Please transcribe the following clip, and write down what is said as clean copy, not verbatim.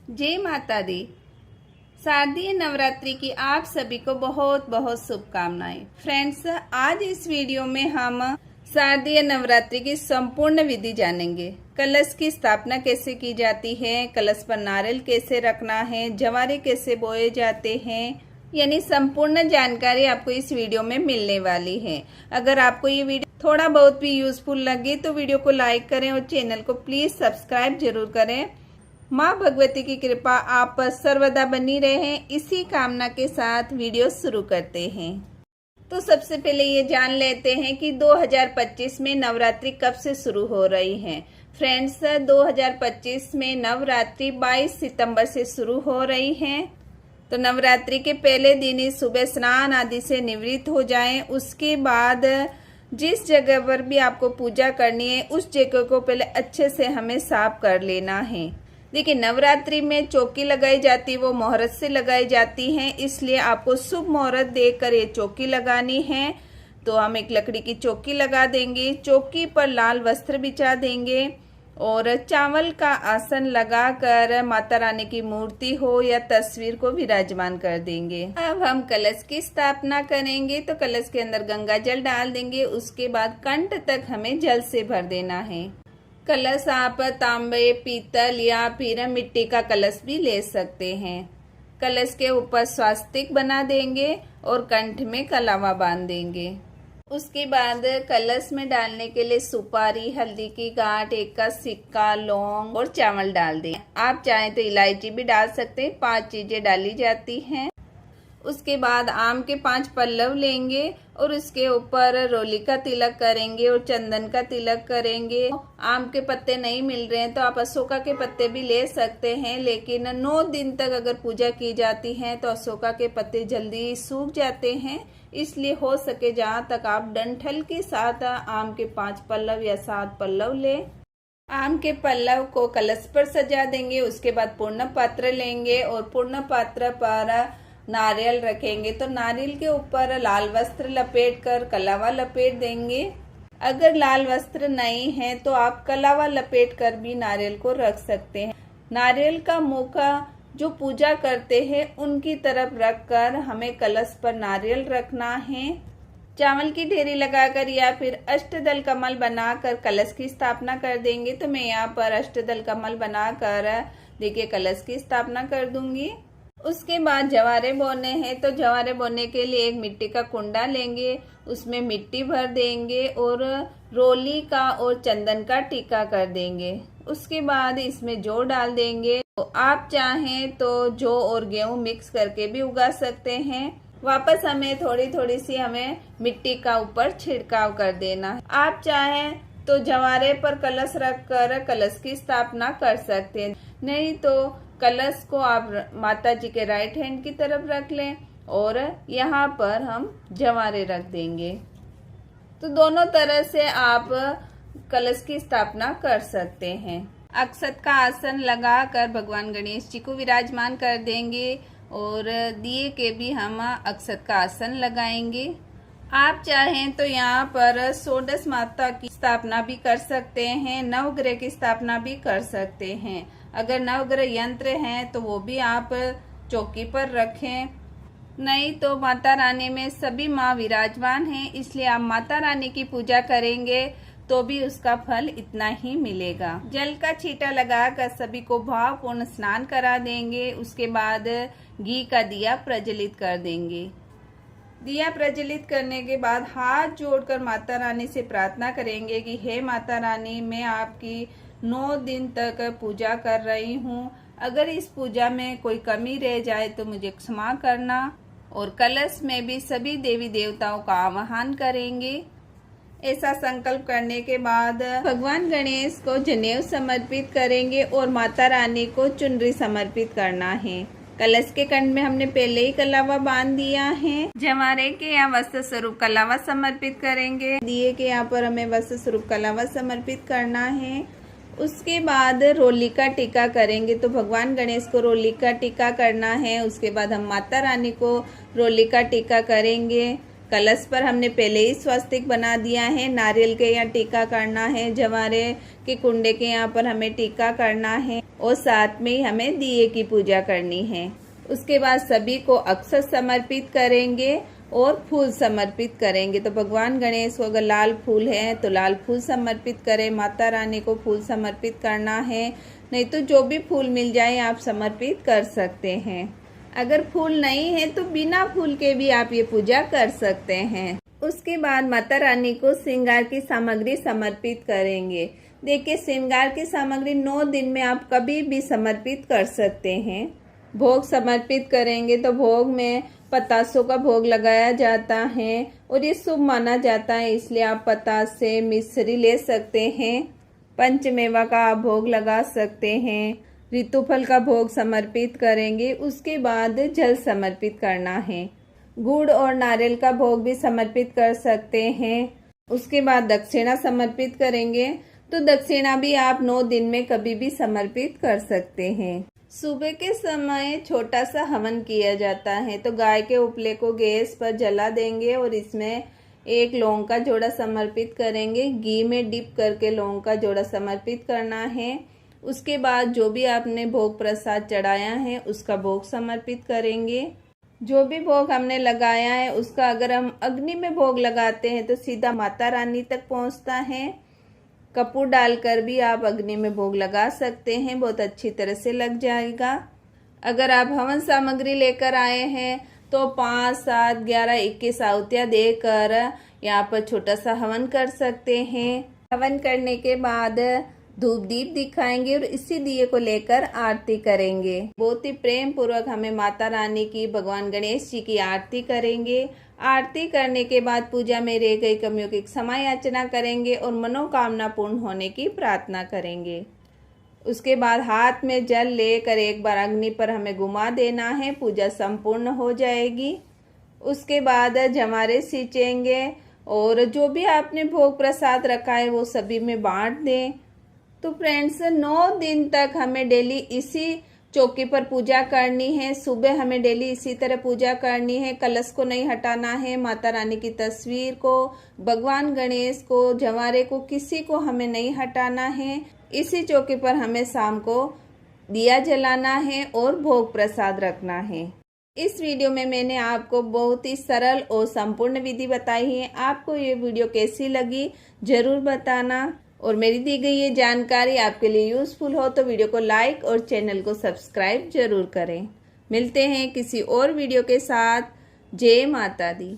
जय माता दी। शारदीय नवरात्रि की आप सभी को बहुत बहुत शुभकामनाएं। फ्रेंड्स, आज इस वीडियो में हम शारदीय नवरात्रि की संपूर्ण विधि जानेंगे। कलश की स्थापना कैसे की जाती है, कलश पर नारियल कैसे रखना है, जवारे कैसे बोए जाते हैं, यानी संपूर्ण जानकारी आपको इस वीडियो में मिलने वाली है। अगर आपको ये वीडियो थोड़ा बहुत भी यूजफुल लगे तो वीडियो को लाइक करें और चैनल को प्लीज सब्सक्राइब जरूर करें। माँ भगवती की कृपा आप पर सर्वदा बनी रहे, इसी कामना के साथ वीडियो शुरू करते हैं। तो सबसे पहले ये जान लेते हैं कि 2025 में नवरात्रि कब से शुरू हो रही है। फ्रेंड्स, 2025 में नवरात्रि 22 सितंबर से शुरू हो रही है। तो नवरात्रि के पहले दिन ही सुबह स्नान आदि से निवृत्त हो जाएं। उसके बाद जिस जगह पर भी आपको पूजा करनी है उस जगह को पहले अच्छे से हमें साफ कर लेना है। देखिए, नवरात्रि में चौकी लगाई जाती है वो मुहूर्त से लगाई जाती है, इसलिए आपको शुभ मुहूर्त देखकर ये चौकी लगानी है। तो हम एक लकड़ी की चौकी लगा देंगे, चौकी पर लाल वस्त्र बिछा देंगे और चावल का आसन लगाकर माता रानी की मूर्ति हो या तस्वीर को विराजमान कर देंगे। अब हम कलश की स्थापना करेंगे। तो कलश के अंदर गंगा जल डाल देंगे, उसके बाद कंठ तक हमें जल से भर देना है। कलश आप तांबे, पीतल या फिर मिट्टी का कलश भी ले सकते हैं। कलश के ऊपर स्वास्तिक बना देंगे और कंठ में कलावा बांध देंगे। उसके बाद कलश में डालने के लिए सुपारी, हल्दी की गांठ, एक का सिक्का, लौंग और चावल डाल दें। आप चाहें तो इलायची भी डाल सकते हैं, 5 चीजें डाली जाती हैं। उसके बाद आम के 5 पल्लव लेंगे और उसके ऊपर रोली का तिलक करेंगे और चंदन का तिलक करेंगे। आम के पत्ते नहीं मिल रहे हैं तो आप अशोका के पत्ते भी ले सकते हैं, लेकिन 9 दिन तक अगर पूजा की जाती है तो अशोका के पत्ते जल्दी सूख जाते हैं, इसलिए हो सके जहाँ तक आप डंठल के साथ आम के 5 पल्लव या 7 पल्लव लें। आम के पल्लव को कलश पर सजा देंगे। उसके बाद पूर्ण पात्र लेंगे और पूर्ण पात्र पर नारियल रखेंगे। तो नारियल के ऊपर लाल वस्त्र लपेट कर कलावा लपेट देंगे। अगर लाल वस्त्र नहीं है तो आप कलावा लपेट कर भी नारियल को रख सकते हैं। नारियल का मुख जो पूजा करते हैं उनकी तरफ रखकर हमें कलश पर नारियल रखना है। चावल की ढेरी लगाकर या फिर अष्टदल कमल बनाकर कलश की स्थापना कर देंगे। तो मैं यहाँ पर अष्टदल कमल बनाकर देखिए कलश की स्थापना कर दूंगी। उसके बाद जवारे बोने हैं। तो जवारे बोने के लिए एक मिट्टी का कुंडा लेंगे, उसमें मिट्टी भर देंगे और रोली का और चंदन का टीका कर देंगे। उसके बाद इसमें जौ डाल देंगे। तो आप चाहें तो जौ और गेहूं मिक्स करके भी उगा सकते हैं। वापस हमें थोड़ी थोड़ी सी हमें मिट्टी का ऊपर छिड़काव कर देना है। आप चाहें तो जवारे पर कलश रखकर कलश की स्थापना कर सकते हैं, नहीं तो कलश को आप माता जी के राइट हैंड की तरफ रख लें और यहाँ पर हम जवारे रख देंगे। तो दोनों तरह से आप कलश की स्थापना कर सकते हैं। अक्षत का आसन लगाकर भगवान गणेश जी को विराजमान कर देंगे और दिए के भी हम अक्षत का आसन लगाएंगे। आप चाहें तो यहाँ पर षोडश माता की स्थापना भी कर सकते हैं, नवग्रह की स्थापना भी कर सकते हैं। अगर नवग्रह यंत्र हैं तो वो भी आप चौकी पर रखें, नहीं तो माता रानी में सभी माँ विराजमान हैं, इसलिए आप माता रानी की पूजा करेंगे तो भी उसका फल इतना ही मिलेगा। जल का छींटा लगाकर सभी को भावपूर्ण स्नान करा देंगे। उसके बाद घी का दिया प्रज्वलित कर देंगे। दिया प्रज्वलित करने के बाद हाथ जोड़कर माता रानी से प्रार्थना करेंगे कि हे माता रानी, मैं आपकी 9 दिन तक पूजा कर रही हूँ। अगर इस पूजा में कोई कमी रह जाए तो मुझे क्षमा करना। और कलश में भी सभी देवी देवताओं का आवाहन करेंगे। ऐसा संकल्प करने के बाद भगवान गणेश को जनेऊ समर्पित करेंगे और माता रानी को चुनरी समर्पित करना है। कलश के कंठ में हमने पहले ही कलावा बांध दिया है। जवारे के यहाँ वस्त्र स्वरूप कलावा समर्पित करेंगे। दिए के यहाँ पर हमें वस्त्र स्वरूप कलावा समर्पित करना है। उसके बाद रोली का टीका करेंगे। तो भगवान गणेश को रोली का टीका करना है। उसके बाद हम माता रानी को रोली का टीका करेंगे। कलश पर हमने पहले ही स्वस्तिक बना दिया है। नारियल के यहाँ टीका करना है, जवारे के कुंडे के यहाँ पर हमें टीका करना है और साथ में ही हमें दिए की पूजा करनी है। उसके बाद सभी को अक्षत समर्पित करेंगे और फूल समर्पित करेंगे। तो भगवान गणेश को अगर लाल फूल है तो लाल फूल समर्पित करें, माता रानी को फूल समर्पित करना है, नहीं तो जो भी फूल मिल जाए आप समर्पित कर सकते हैं। अगर फूल नहीं है तो बिना फूल के भी आप ये पूजा कर सकते हैं। उसके बाद माता रानी को श्रृंगार की सामग्री समर्पित करेंगे। देखिए, श्रृंगार की सामग्री 9 दिन में आप कभी भी समर्पित कर सकते हैं। भोग समर्पित करेंगे तो भोग में पतासों का भोग लगाया जाता है और ये शुभ माना जाता है, इसलिए आप पतासे मिश्री ले सकते हैं। पंचमेवा का आप भोग लगा सकते हैं। ऋतुफल का भोग समर्पित करेंगे। उसके बाद जल समर्पित करना है। गुड़ और नारियल का भोग भी समर्पित कर सकते हैं। उसके बाद दक्षिणा समर्पित करेंगे। तो दक्षिणा भी आप 9 दिन में कभी भी समर्पित कर सकते हैं। सुबह के समय छोटा सा हवन किया जाता है। तो गाय के उपले को गैस पर जला देंगे और इसमें एक लौंग का जोड़ा समर्पित करेंगे। घी में डिप करके लौंग का जोड़ा समर्पित करना है। उसके बाद जो भी आपने भोग प्रसाद चढ़ाया है उसका भोग समर्पित करेंगे। जो भी भोग हमने लगाया है उसका अगर हम अग्नि में भोग लगाते हैं तो सीधा माता रानी तक पहुंचता है। कपूर डालकर भी आप अग्नि में भोग लगा सकते हैं, बहुत अच्छी तरह से लग जाएगा। अगर आप हवन सामग्री लेकर आए हैं तो 5, 7, 11, 21 आहुतियाँ देकर यहाँ पर छोटा सा हवन कर सकते हैं। हवन करने के बाद धूप दीप दिखाएंगे और इसी दिए को लेकर आरती करेंगे। बहुत ही प्रेम पूर्वक हमें माता रानी की, भगवान गणेश जी की आरती करेंगे। आरती करने के बाद पूजा में रह गई कमियों की क्षमा याचना करेंगे और मनोकामना पूर्ण होने की प्रार्थना करेंगे। उसके बाद हाथ में जल लेकर एक बार अग्नि पर हमें घुमा देना है। पूजा संपूर्ण हो जाएगी। उसके बाद जमारे सींचेंगे और जो भी आपने भोग प्रसाद रखा है वो सभी में बांट दें। तो फ्रेंड्स, 9 दिन तक हमें डेली इसी चौकी पर पूजा करनी है। सुबह हमें डेली इसी तरह पूजा करनी है। कलश को नहीं हटाना है। माता रानी की तस्वीर को, भगवान गणेश को, जवारे को, किसी को हमें नहीं हटाना है। इसी चौकी पर हमें शाम को दिया जलाना है और भोग प्रसाद रखना है। इस वीडियो में मैंने आपको बहुत ही सरल और संपूर्ण विधि बताई है। आपको ये वीडियो कैसी लगी जरूर बताना और मेरी दी गई ये जानकारी आपके लिए यूज़फुल हो तो वीडियो को लाइक और चैनल को सब्सक्राइब जरूर करें। मिलते हैं किसी और वीडियो के साथ। जय माता दी।